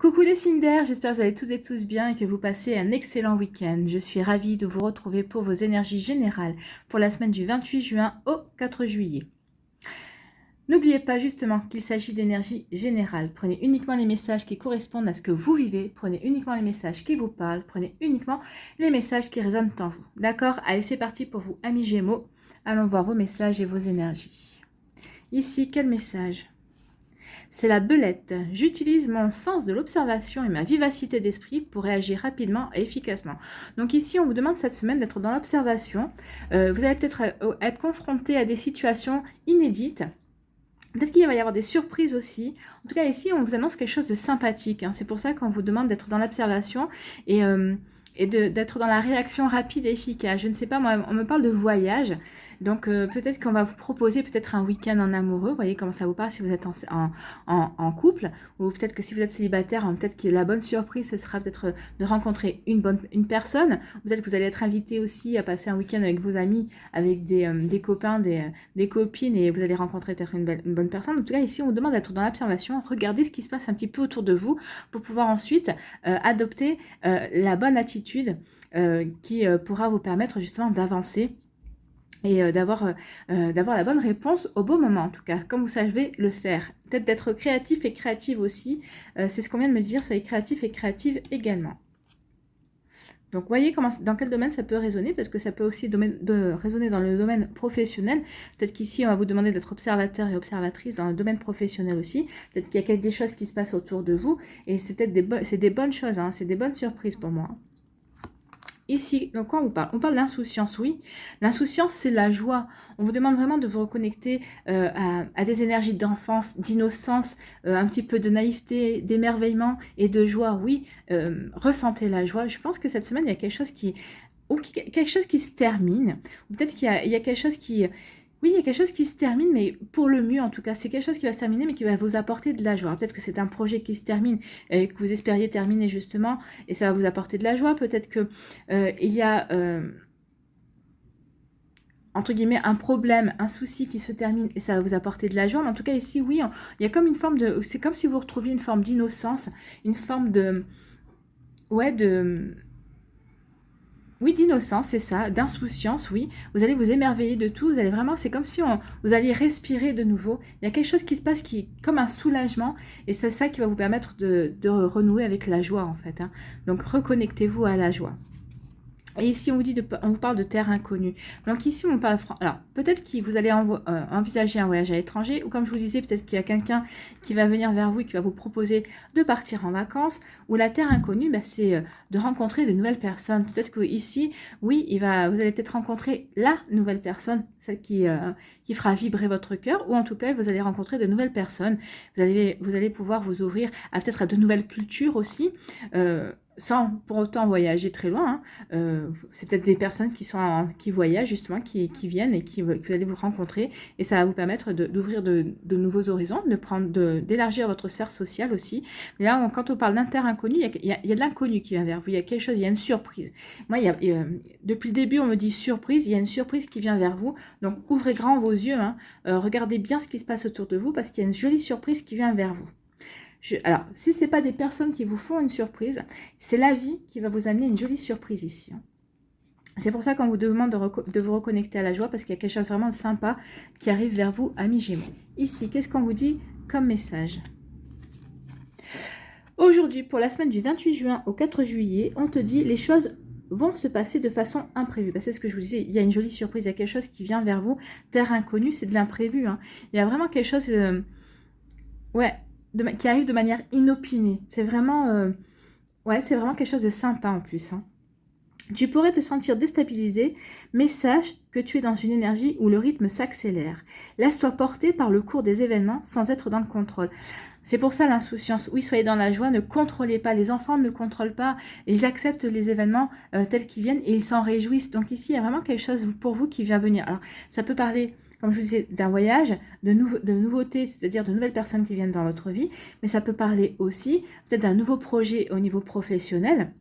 Coucou les signes d'air, j'espère que vous allez toutes et tous bien et que vous passez un excellent week-end. Je suis ravie de vous retrouver pour vos énergies générales pour la semaine du 28 juin au 4 juillet. N'oubliez pas justement qu'il s'agit d'énergie générale. Prenez uniquement les messages qui correspondent à ce que vous vivez, prenez uniquement les messages qui vous parlent, prenez uniquement les messages qui résonnent en vous. D'accord? Allez, c'est parti pour vous, amis Gémeaux. Allons voir vos messages et vos énergies. Ici, quel message? C'est la belette. J'utilise mon sens de l'observation et ma vivacité d'esprit pour réagir rapidement et efficacement. Donc ici, on vous demande cette semaine d'être dans l'observation. Vous allez peut-être être confronté à des situations inédites. Peut-être qu'il va y avoir des surprises aussi. En tout cas, ici, on vous annonce quelque chose de sympathique. C'est pour ça qu'on vous demande d'être dans l'observation et d'être dans la réaction rapide et efficace. Je ne sais pas, moi, on me parle de voyage. Donc, peut-être qu'on va vous proposer peut-être un week-end en amoureux. Vous voyez comment ça vous parle si vous êtes en couple. Ou peut-être que si vous êtes célibataire, peut-être que la bonne surprise, ce sera peut-être de rencontrer une personne. Peut-être que vous allez être invité aussi à passer un week-end avec vos amis, avec des copains, des copines, et vous allez rencontrer peut-être une bonne personne. En tout cas, ici, on vous demande d'être dans l'observation. Regardez ce qui se passe un petit peu autour de vous pour pouvoir ensuite adopter la bonne attitude qui pourra vous permettre justement d'avancer et d'avoir la bonne réponse au bon moment, en tout cas, comme vous savez le faire. Peut-être d'être créatif et créative aussi, c'est ce qu'on vient de me dire, soyez créatif et créative également. Donc, voyez dans quel domaine ça peut résonner, parce que ça peut aussi résonner dans le domaine professionnel. Peut-être qu'ici, on va vous demander d'être observateur et observatrice dans le domaine professionnel aussi. Peut-être qu'il y a des choses qui se passent autour de vous, et c'est peut-être des bonnes choses, c'est des bonnes surprises pour moi. Ici, donc quoi on vous parle? On parle d'insouciance, oui. L'insouciance, c'est la joie. On vous demande vraiment de vous reconnecter à des énergies d'enfance, d'innocence, un petit peu de naïveté, d'émerveillement et de joie. Oui, ressentez la joie. Je pense que cette semaine, il y a quelque chose quelque chose qui se termine. Ou peut-être qu'il y a quelque chose qui... Oui, il y a quelque chose qui se termine, mais pour le mieux en tout cas. C'est quelque chose qui va se terminer, mais qui va vous apporter de la joie. Peut-être que c'est un projet qui se termine, que vous espériez terminer justement, et ça va vous apporter de la joie. Peut-être que il y a, entre guillemets, un problème, un souci qui se termine, et ça va vous apporter de la joie. Mais en tout cas, ici, oui, il y a comme une forme de... C'est comme si vous retrouviez une forme d'innocence, une forme de... Ouais, de... Oui, d'innocence, c'est ça, d'insouciance, oui. Vous allez vous émerveiller de tout, vous allez vraiment, c'est comme si vous alliez respirer de nouveau. Il y a quelque chose qui se passe qui est comme un soulagement, et c'est ça qui va vous permettre de renouer avec la joie, en fait. Donc, reconnectez-vous à la joie. Et ici, on vous parle de terre inconnue. Donc ici, on parle... Alors, peut-être que vous allez envisager un voyage à l'étranger, ou comme je vous disais, peut-être qu'il y a quelqu'un qui va venir vers vous et qui va vous proposer de partir en vacances, ou la terre inconnue, c'est de rencontrer de nouvelles personnes. Peut-être que ici, oui, vous allez peut-être rencontrer la nouvelle personne, celle qui fera vibrer votre cœur, ou en tout cas, vous allez rencontrer de nouvelles personnes. Vous allez pouvoir vous ouvrir à peut-être à de nouvelles cultures aussi, sans pour autant voyager très loin. C'est peut-être des personnes qui voyagent justement, qui viennent et que vous allez vous rencontrer, et ça va vous permettre d'ouvrir de nouveaux horizons, d'élargir votre sphère sociale aussi. Mais là, quand on parle d'inter-inconnu, il y a de l'inconnu qui vient vers vous, il y a quelque chose, il y a une surprise. Moi, depuis le début, on me dit surprise, il y a une surprise qui vient vers vous, donc ouvrez grand vos yeux, regardez bien ce qui se passe autour de vous, parce qu'il y a une jolie surprise qui vient vers vous. Alors, si ce n'est pas des personnes qui vous font une surprise, c'est la vie qui va vous amener une jolie surprise ici. C'est pour ça qu'on vous demande de vous reconnecter à la joie, parce qu'il y a quelque chose vraiment de sympa qui arrive vers vous, amis Gémeaux. Ici, qu'est-ce qu'on vous dit comme message? Aujourd'hui, pour la semaine du 28 juin au 4 juillet, on te dit les choses vont se passer de façon imprévue. C'est ce que je vous disais, il y a une jolie surprise, il y a quelque chose qui vient vers vous. Terre inconnue, c'est de l'imprévu. Il y a vraiment quelque chose... qui arrive de manière inopinée. C'est vraiment, c'est vraiment quelque chose de sympa en plus. Tu pourrais te sentir déstabilisé, mais sache que tu es dans une énergie où le rythme s'accélère. Laisse-toi porter par le cours des événements sans être dans le contrôle. C'est pour ça l'insouciance. Oui, soyez dans la joie, ne contrôlez pas. Les enfants ne contrôlent pas. Ils acceptent les événements tels qu'ils viennent et ils s'en réjouissent. Donc ici, il y a vraiment quelque chose pour vous qui vient venir. Alors, ça peut parler, comme je vous disais, d'un voyage, de nouveautés, c'est-à-dire de nouvelles personnes qui viennent dans votre vie, mais ça peut parler aussi peut-être d'un nouveau projet au niveau professionnel.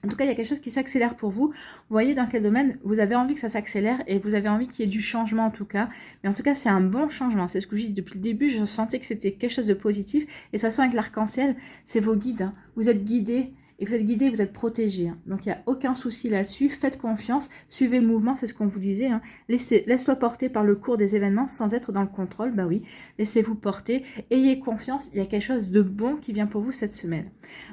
En tout cas, il y a quelque chose qui s'accélère pour vous. Vous voyez dans quel domaine vous avez envie que ça s'accélère et vous avez envie qu'il y ait du changement en tout cas. Mais en tout cas, c'est un bon changement. C'est ce que je dis depuis le début. Je sentais que c'était quelque chose de positif. Et de toute façon, avec l'arc-en-ciel, c'est vos guides. Hein. Vous êtes guidés. Et vous êtes guidé, vous êtes protégé. Hein. Donc, il n'y a aucun souci là-dessus. Faites confiance. Suivez le mouvement, c'est ce qu'on vous disait. Hein. Laisse-toi porter par le cours des événements sans être dans le contrôle. Bah oui, laissez-vous porter. Ayez confiance. Il y a quelque chose de bon qui vient pour vous cette semaine.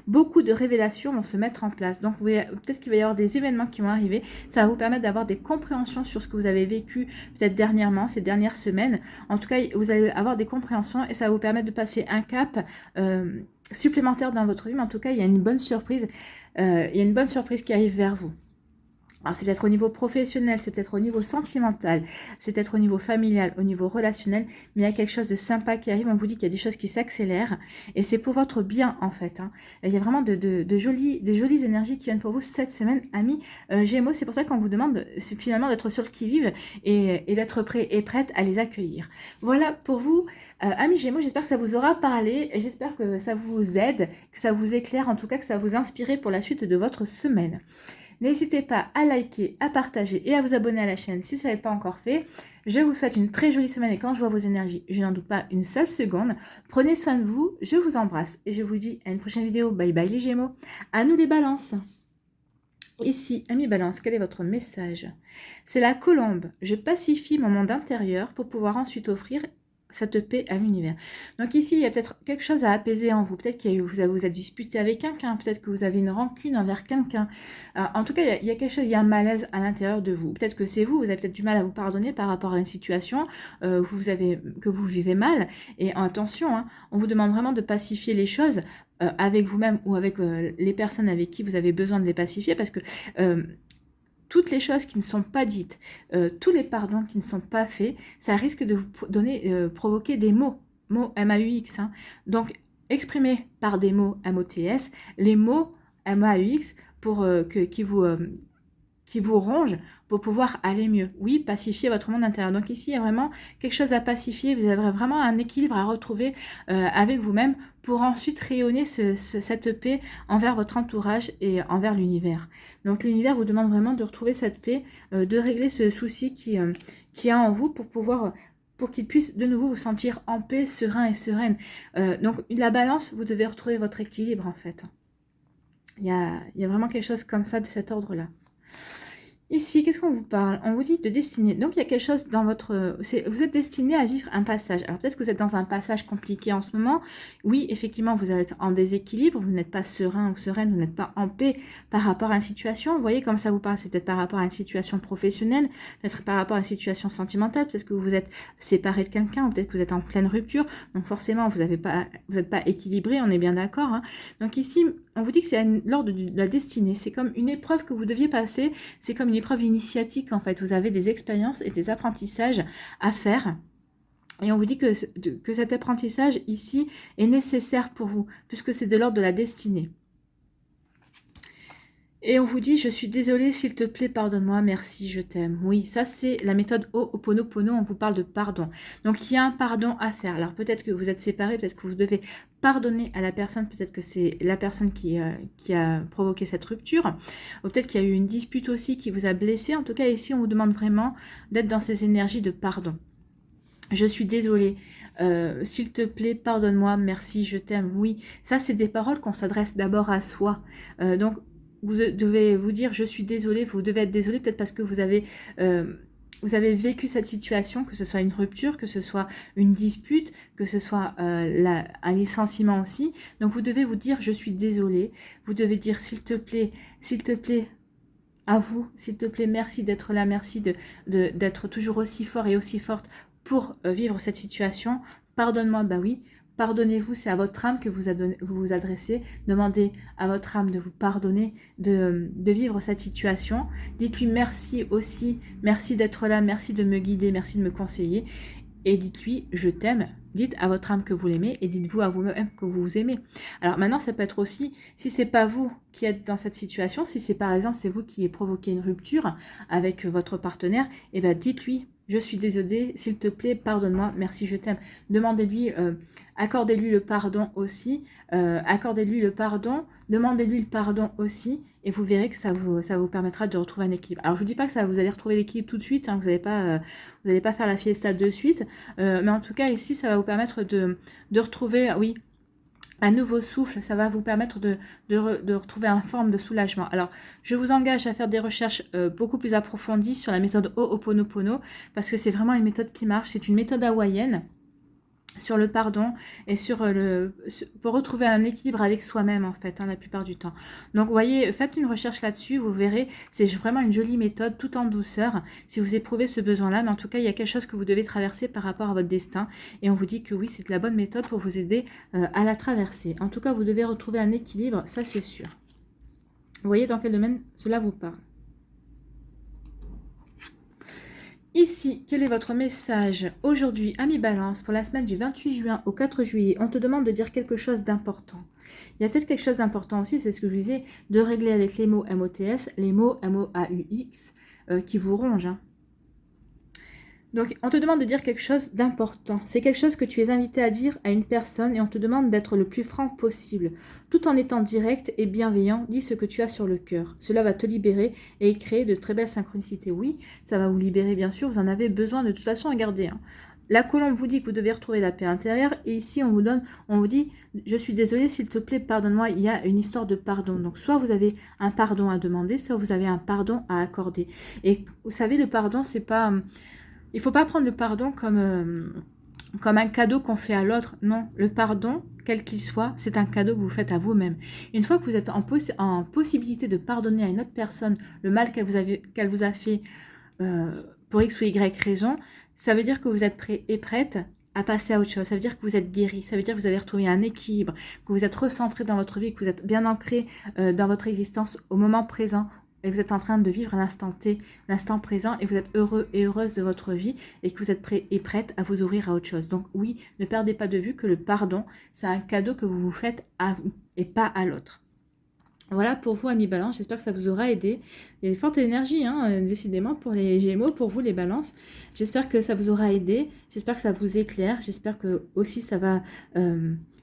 Beaucoup de révélations vont se mettre en place. Donc, peut-être qu'il va y avoir des événements qui vont arriver. Ça va vous permettre d'avoir des compréhensions sur ce que vous avez vécu peut-être dernièrement, ces dernières semaines. En tout cas, vous allez avoir des compréhensions et ça va vous permettre de passer un cap supplémentaire dans votre vie, mais en tout cas, il y a une bonne surprise. Il y a une bonne surprise qui arrive vers vous. Alors, c'est peut-être au niveau professionnel, c'est peut-être au niveau sentimental, c'est peut-être au niveau familial, au niveau relationnel, mais il y a quelque chose de sympa qui arrive. On vous dit qu'il y a des choses qui s'accélèrent et c'est pour votre bien en fait. Hein. Il y a vraiment de jolies énergies qui viennent pour vous cette semaine, amis Gémeaux. C'est pour ça qu'on vous demande finalement d'être sur le qui-vive et d'être prêt et prête à les accueillir. Voilà pour vous. Amis Gémeaux, j'espère que ça vous aura parlé et j'espère que ça vous aide, que ça vous éclaire, en tout cas que ça vous inspire pour la suite de votre semaine. N'hésitez pas à liker, à partager et à vous abonner à la chaîne si ça n'est pas encore fait. Je vous souhaite une très jolie semaine et quand je vois vos énergies, je n'en doute pas une seule seconde. Prenez soin de vous, je vous embrasse et je vous dis à une prochaine vidéo. Bye bye les Gémeaux. À nous les balances. Ici, amis balance, quel est votre message? C'est la colombe. Je pacifie mon monde intérieur pour pouvoir ensuite offrir cette paix à l'univers. Donc ici, il y a peut-être quelque chose à apaiser en vous. Peut-être que vous êtes disputé avec quelqu'un, peut-être que vous avez une rancune envers quelqu'un. En tout cas, il y a quelque chose, il y a un malaise à l'intérieur de vous. Peut-être que c'est vous avez peut-être du mal à vous pardonner par rapport à une situation que vous vivez mal. Et attention, hein, on vous demande vraiment de pacifier les choses avec vous-même ou avec les personnes avec qui vous avez besoin de les pacifier parce que toutes les choses qui ne sont pas dites, tous les pardons qui ne sont pas faits, ça risque de vous provoquer des mots M-A-U-X. Hein. Donc, exprimez par des mots M-O-T-S, les mots M-A-U-X pour qui vous rongent pour pouvoir aller mieux. Oui, pacifier votre monde intérieur. Donc ici, il y a vraiment quelque chose à pacifier. Vous avez vraiment un équilibre à retrouver avec vous-même pour ensuite rayonner cette paix envers votre entourage et envers l'univers. Donc l'univers vous demande vraiment de retrouver cette paix, de régler ce souci qui est en vous pour qu'il puisse de nouveau vous sentir en paix, serein et sereine. Donc la balance, vous devez retrouver votre équilibre en fait. Il y a vraiment quelque chose comme ça de cet ordre-là. Ici, qu'est-ce qu'on vous parle? On vous dit de destinée. Donc, il y a quelque chose dans votre... Vous êtes destiné à vivre un passage. Alors, peut-être que vous êtes dans un passage compliqué en ce moment. Oui, effectivement, vous êtes en déséquilibre. Vous n'êtes pas serein ou sereine. Vous n'êtes pas en paix par rapport à une situation. Vous voyez comme ça vous parle. C'est peut-être par rapport à une situation professionnelle. Peut-être par rapport à une situation sentimentale. Peut-être que vous êtes séparé de quelqu'un. Ou peut-être que vous êtes en pleine rupture. Donc, forcément, vous n'êtes pas équilibré. On est bien d'accord. Hein. Donc, ici, on vous dit que c'est l'ordre de la destinée. C'est comme une épreuve que vous deviez passer. C'est comme une épreuve initiatique en fait. Vous avez des expériences et des apprentissages à faire. Et on vous dit que cet apprentissage ici est nécessaire pour vous, puisque c'est de l'ordre de la destinée. Et on vous dit, je suis désolée, s'il te plaît, pardonne-moi, merci, je t'aime. Oui, ça c'est la méthode Ho'oponopono, on vous parle de pardon. Donc il y a un pardon à faire. Alors peut-être que vous êtes séparés, peut-être que vous devez pardonner à la personne, peut-être que c'est la personne qui a provoqué cette rupture. Ou peut-être qu'il y a eu une dispute aussi qui vous a blessé. En tout cas, ici, on vous demande vraiment d'être dans ces énergies de pardon. Je suis désolée. S'il te plaît, pardonne-moi, merci, je t'aime. Oui, ça c'est des paroles qu'on s'adresse d'abord à soi. Donc vous devez vous dire je suis désolée, vous devez être désolé peut-être parce que vous avez vécu cette situation, que ce soit une rupture, que ce soit une dispute, que ce soit un licenciement aussi. Donc vous devez vous dire je suis désolée, vous devez dire s'il te plaît, à vous, s'il te plaît, merci d'être là, merci d'être toujours aussi fort et aussi forte pour vivre cette situation. Pardonne-moi, bah oui. Pardonnez-vous, c'est à votre âme que vous vous adressez. Demandez à votre âme de vous pardonner, de vivre cette situation. Dites-lui merci aussi, merci d'être là, merci de me guider, merci de me conseiller. Et dites-lui je t'aime. Dites à votre âme que vous l'aimez et dites-vous à vous-même que vous vous aimez. Alors maintenant, ça peut être aussi, si c'est pas vous qui êtes dans cette situation, si c'est par exemple, c'est vous qui provoqué une rupture avec votre partenaire, et ben dites-lui je suis désolée, s'il te plaît, pardonne-moi, merci, je t'aime. Demandez-lui, accordez-lui le pardon aussi, accordez-lui le pardon, demandez-lui le pardon aussi, et vous verrez que ça vous permettra de retrouver un équilibre. Alors, je vous dis pas que ça, vous allez retrouver l'équilibre tout de suite, hein, vous n'allez pas faire la fiesta de suite, mais en tout cas, ici, ça va vous permettre de retrouver, oui, un nouveau souffle, ça va vous permettre de retrouver une forme de soulagement. Alors, je vous engage à faire des recherches beaucoup plus approfondies sur la méthode Ho'oponopono, parce que c'est vraiment une méthode qui marche, c'est une méthode hawaïenne, sur le pardon et pour retrouver un équilibre avec soi-même en fait, hein, la plupart du temps. Donc vous voyez, faites une recherche là-dessus, vous verrez, c'est vraiment une jolie méthode tout en douceur si vous éprouvez ce besoin-là, mais en tout cas il y a quelque chose que vous devez traverser par rapport à votre destin et on vous dit que oui, c'est la bonne méthode pour vous aider à la traverser. En tout cas, vous devez retrouver un équilibre, ça c'est sûr. Vous voyez dans quel domaine cela vous parle. Ici, quel est votre message aujourd'hui, ami Balance, pour la semaine du 28 juin au 4 juillet? On te demande de dire quelque chose d'important. Il y a peut-être quelque chose d'important aussi, c'est ce que je disais, de régler avec les mots MOTS, les mots MOAUX qui vous rongent. Hein. Donc, on te demande de dire quelque chose d'important. C'est quelque chose que tu es invité à dire à une personne et on te demande d'être le plus franc possible. Tout en étant direct et bienveillant, dis ce que tu as sur le cœur. Cela va te libérer et créer de très belles synchronicités. Oui, ça va vous libérer, bien sûr. Vous en avez besoin de toute façon à garder. Hein. La colombe vous dit que vous devez retrouver la paix intérieure et ici on vous dit je suis désolée, s'il te plaît, pardonne-moi. Il y a une histoire de pardon. Donc soit vous avez un pardon à demander, soit vous avez un pardon à accorder. Et vous savez, le pardon, c'est pas... Il ne faut pas prendre le pardon comme un cadeau qu'on fait à l'autre. Non, le pardon, quel qu'il soit, c'est un cadeau que vous faites à vous-même. Une fois que vous êtes en possibilité de pardonner à une autre personne le mal qu'elle vous a fait pour X ou Y raison, ça veut dire que vous êtes prêt et prête à passer à autre chose. Ça veut dire que vous êtes guéri, ça veut dire que vous avez retrouvé un équilibre, que vous êtes recentré dans votre vie, que vous êtes bien ancré dans votre existence au moment présent, et vous êtes en train de vivre l'instant T, l'instant présent, et vous êtes heureux et heureuse de votre vie, et que vous êtes prêt et prête à vous ouvrir à autre chose. Donc oui, ne perdez pas de vue que le pardon, c'est un cadeau que vous vous faites à vous, et pas à l'autre. Voilà pour vous, amis Balance, j'espère que ça vous aura aidé. Il y a une forte énergie, hein, décidément, pour les Gémeaux, pour vous, les Balances. J'espère que ça vous aura aidé, j'espère que ça vous éclaire, j'espère que aussi ça va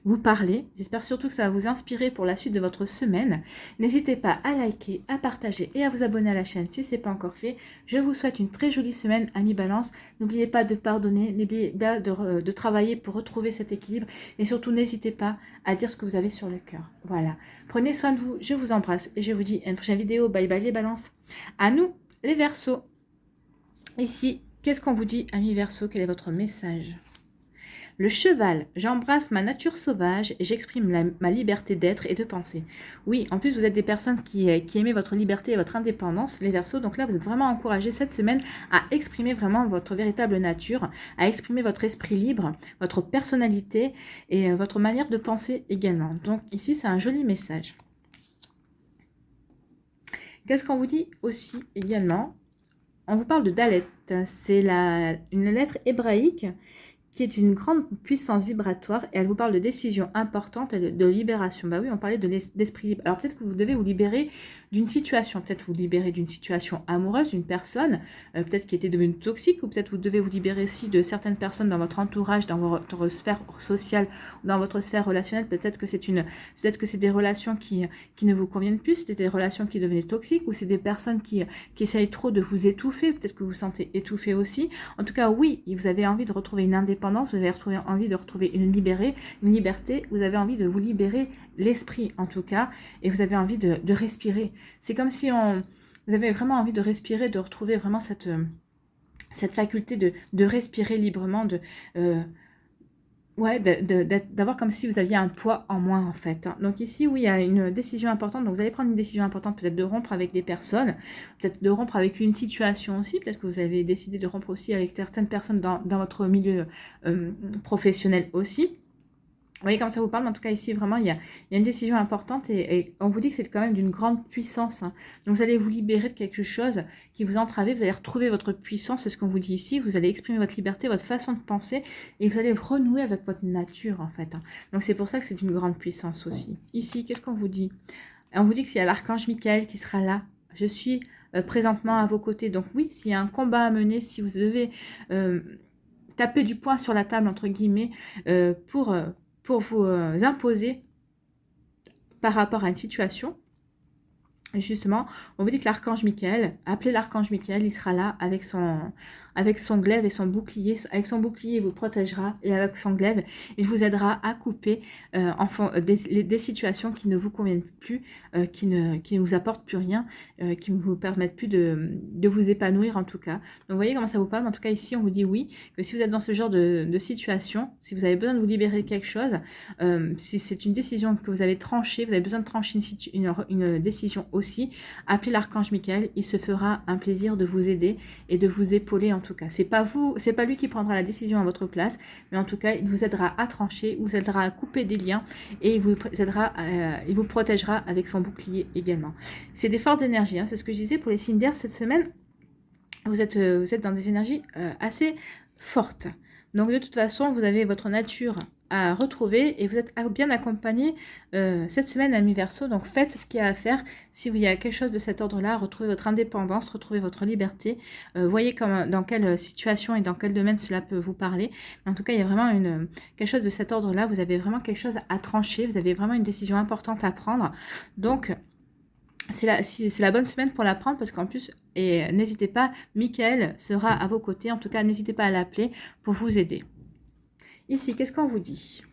vous parler. J'espère surtout que ça va vous inspirer pour la suite de votre semaine. N'hésitez pas à liker, à partager et à vous abonner à la chaîne si ce n'est pas encore fait. Je vous souhaite une très jolie semaine, amis Balance. N'oubliez pas de pardonner, n'oubliez pas de travailler pour retrouver cet équilibre. Et surtout, n'hésitez pas à dire ce que vous avez sur le cœur. Voilà. Prenez soin de vous, je vous embrasse et je vous dis à une prochaine vidéo. Bye bye les Balances. À nous, les Verseaux. Ici, qu'est-ce qu'on vous dit, amis Verseaux? Quel est votre message? Le cheval, j'embrasse ma nature sauvage et j'exprime ma liberté d'être et de penser. Oui, en plus, vous êtes des personnes qui aimez votre liberté et votre indépendance, les Verseaux. Donc là, vous êtes vraiment encouragés cette semaine à exprimer vraiment votre véritable nature, à exprimer votre esprit libre, votre personnalité et votre manière de penser également. Donc ici, c'est un joli message. Qu'est-ce qu'on vous dit aussi également? On vous parle de Dalet. C'est une lettre hébraïque qui est une grande puissance vibratoire et elle vous parle de décisions importantes et de libération. Bah oui, on parlait d'esprit libre. Alors peut-être que vous devez vous libérer d'une situation, peut-être vous libérer d'une situation amoureuse, d'une personne, peut-être qui était devenue toxique, ou peut-être vous devez vous libérer aussi de certaines personnes dans votre entourage, dans votre sphère sociale, dans votre sphère relationnelle. Peut-être que c'est des relations qui ne vous conviennent plus, c'était des relations qui devenaient toxiques, ou c'est des personnes qui essayent trop de vous étouffer, peut-être que vous vous sentez étouffé aussi. En tout cas, oui, vous avez envie de retrouver une indépendance, vous avez envie de retrouver une liberté, vous avez envie de vous libérer l'esprit en tout cas, et vous avez envie de respirer. C'est comme si vous avez vraiment envie de respirer, de retrouver vraiment cette faculté de respirer librement, d'avoir comme si vous aviez un poids en moins en fait. Donc ici, oui, il y a une décision importante. Donc vous allez prendre une décision importante, peut-être de rompre avec des personnes, peut-être de rompre avec une situation aussi. Peut-être que vous avez décidé de rompre aussi avec certaines personnes dans votre milieu professionnel aussi. Vous voyez comme ça vous parle, mais en tout cas ici vraiment il y a une décision importante et on vous dit que c'est quand même d'une grande puissance. Hein. Donc vous allez vous libérer de quelque chose qui vous entravait, vous allez retrouver votre puissance, c'est ce qu'on vous dit ici, vous allez exprimer votre liberté, votre façon de penser et vous allez renouer avec votre nature en fait. Hein. Donc c'est pour ça que c'est une grande puissance aussi. Ici, qu'est-ce qu'on vous dit? On vous dit qu'il y a l'archange Michael qui sera là. Je suis présentement à vos côtés. Donc oui, s'il y a un combat à mener, si vous devez taper du poing sur la table, entre guillemets, pour vous imposer par rapport à une situation, justement, on vous dit que l'archange Michael, appelez l'archange Michael, il sera là avec son glaive et son bouclier. Avec son bouclier, il vous protégera, et avec son glaive, il vous aidera à couper des situations qui ne vous conviennent plus, qui ne vous apportent plus rien, qui ne vous permettent plus de vous épanouir en tout cas. Donc vous voyez comment ça vous parle. En tout cas ici, on vous dit oui, que si vous êtes dans ce genre de situation, si vous avez besoin de vous libérer de quelque chose, si c'est une décision que vous avez tranchée, vous avez besoin de trancher une décision aussi, appelez l'archange Michael, il se fera un plaisir de vous aider et de vous épauler en tout cas. C'est pas lui qui prendra la décision à votre place, mais en tout cas, il vous aidera à trancher, vous aidera à couper des liens et il vous protégera avec son bouclier également. C'est des fortes énergies, hein, c'est ce que je disais pour les signes d'air cette semaine. Vous êtes dans des énergies assez fortes. Donc de toute façon, vous avez votre nature à retrouver et vous êtes bien accompagné cette semaine à mi-verso. Donc faites ce qu'il y a à faire. Si il y a quelque chose de cet ordre-là, retrouvez votre indépendance, retrouvez votre liberté. Voyez dans quelle situation et dans quel domaine cela peut vous parler. Mais en tout cas, il y a vraiment quelque chose de cet ordre-là. Vous avez vraiment quelque chose à trancher. Vous avez vraiment une décision importante à prendre. Donc c'est la bonne semaine pour la prendre parce qu'en plus, et n'hésitez pas, Michael sera à vos côtés. En tout cas, n'hésitez pas à l'appeler pour vous aider. Ici, qu'est-ce qu'on vous dit?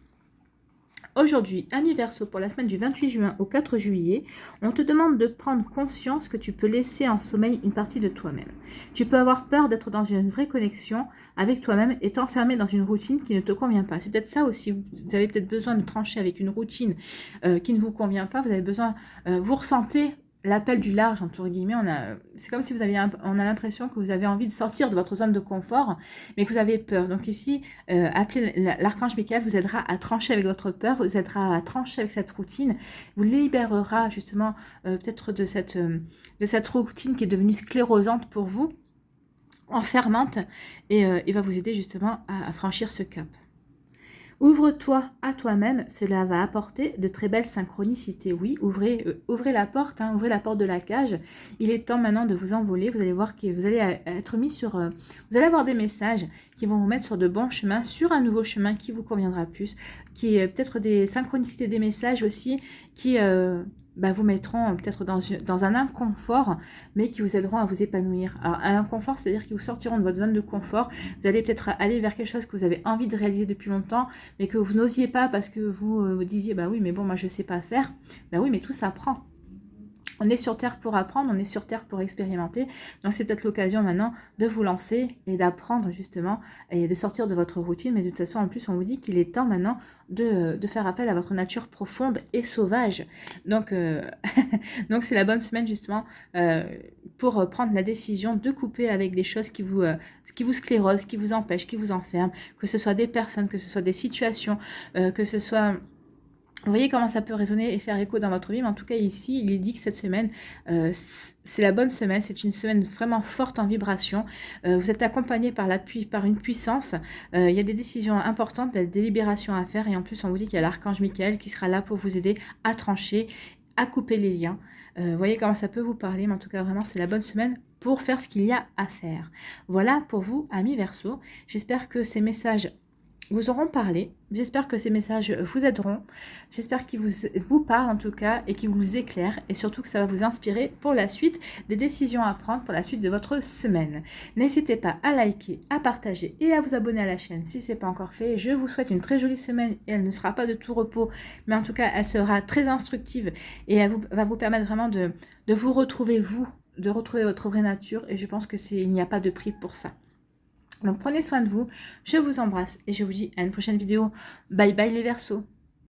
Aujourd'hui, ami Verseau, pour la semaine du 28 juin au 4 juillet, on te demande de prendre conscience que tu peux laisser en sommeil une partie de toi-même. Tu peux avoir peur d'être dans une vraie connexion avec toi-même et t'enfermer dans une routine qui ne te convient pas. C'est peut-être ça aussi, vous avez peut-être besoin de trancher avec une routine qui ne vous convient pas. Vous avez besoin, vous ressentez l'appel du large, entre guillemets. C'est comme si on a l'impression que vous avez envie de sortir de votre zone de confort, mais que vous avez peur. Donc ici, appelez l'archange Michael vous aidera à trancher avec votre peur, vous aidera à trancher avec cette routine, vous libérera justement peut-être de cette routine qui est devenue sclérosante pour vous, enfermante, et il va vous aider justement à franchir ce cap. Ouvre-toi à toi-même, cela va apporter de très belles synchronicités. Oui, ouvrez la porte, hein, ouvrez la porte de la cage. Il est temps maintenant de vous envoler. Vous allez voir que vous allez être mis sur... vous allez avoir des messages qui vont vous mettre sur de bons chemins, sur un nouveau chemin qui vous conviendra plus, qui est peut-être des synchronicités, des messages aussi qui... vous mettront peut-être dans un inconfort, mais qui vous aideront à vous épanouir. Alors, un inconfort, c'est-à-dire qu'ils vous sortiront de votre zone de confort. Vous allez peut-être aller vers quelque chose que vous avez envie de réaliser depuis longtemps, mais que vous n'osiez pas parce que vous disiez, bah oui, mais bon, moi, je ne sais pas faire. Bah oui, mais tout s'apprend. On est sur Terre pour apprendre, on est sur Terre pour expérimenter. Donc, c'est peut-être l'occasion maintenant de vous lancer et d'apprendre justement et de sortir de votre routine. Mais de toute façon, en plus, on vous dit qu'il est temps maintenant de faire appel à votre nature profonde et sauvage. Donc, donc c'est la bonne semaine justement pour prendre la décision de couper avec des choses qui vous sclérosent, qui vous empêchent, qui vous enferment, que ce soit des personnes, que ce soit des situations, que ce soit... Vous voyez comment ça peut résonner et faire écho dans votre vie, mais en tout cas ici, il est dit que cette semaine, c'est la bonne semaine, c'est une semaine vraiment forte en vibration. Vous êtes accompagné par une puissance, il y a des décisions importantes, des délibérations à faire, et en plus on vous dit qu'il y a l'archange Michael qui sera là pour vous aider à trancher, à couper les liens. Vous voyez comment ça peut vous parler, mais en tout cas vraiment c'est la bonne semaine pour faire ce qu'il y a à faire. Voilà pour vous, amis Verseau. J'espère que ces messages vous auront parlé. J'espère que ces messages vous aideront. J'espère qu'ils vous parlent en tout cas et qu'ils vous éclairent et surtout que ça va vous inspirer pour la suite des décisions à prendre pour la suite de votre semaine. N'hésitez pas à liker, à partager et à vous abonner à la chaîne si ce n'est pas encore fait. Je vous souhaite une très jolie semaine et elle ne sera pas de tout repos, mais en tout cas elle sera très instructive et elle va vous permettre vraiment de vous retrouver de retrouver votre vraie nature, et je pense que il n'y a pas de prix pour ça. Donc prenez soin de vous, je vous embrasse et je vous dis à une prochaine vidéo. Bye bye les Verseaux.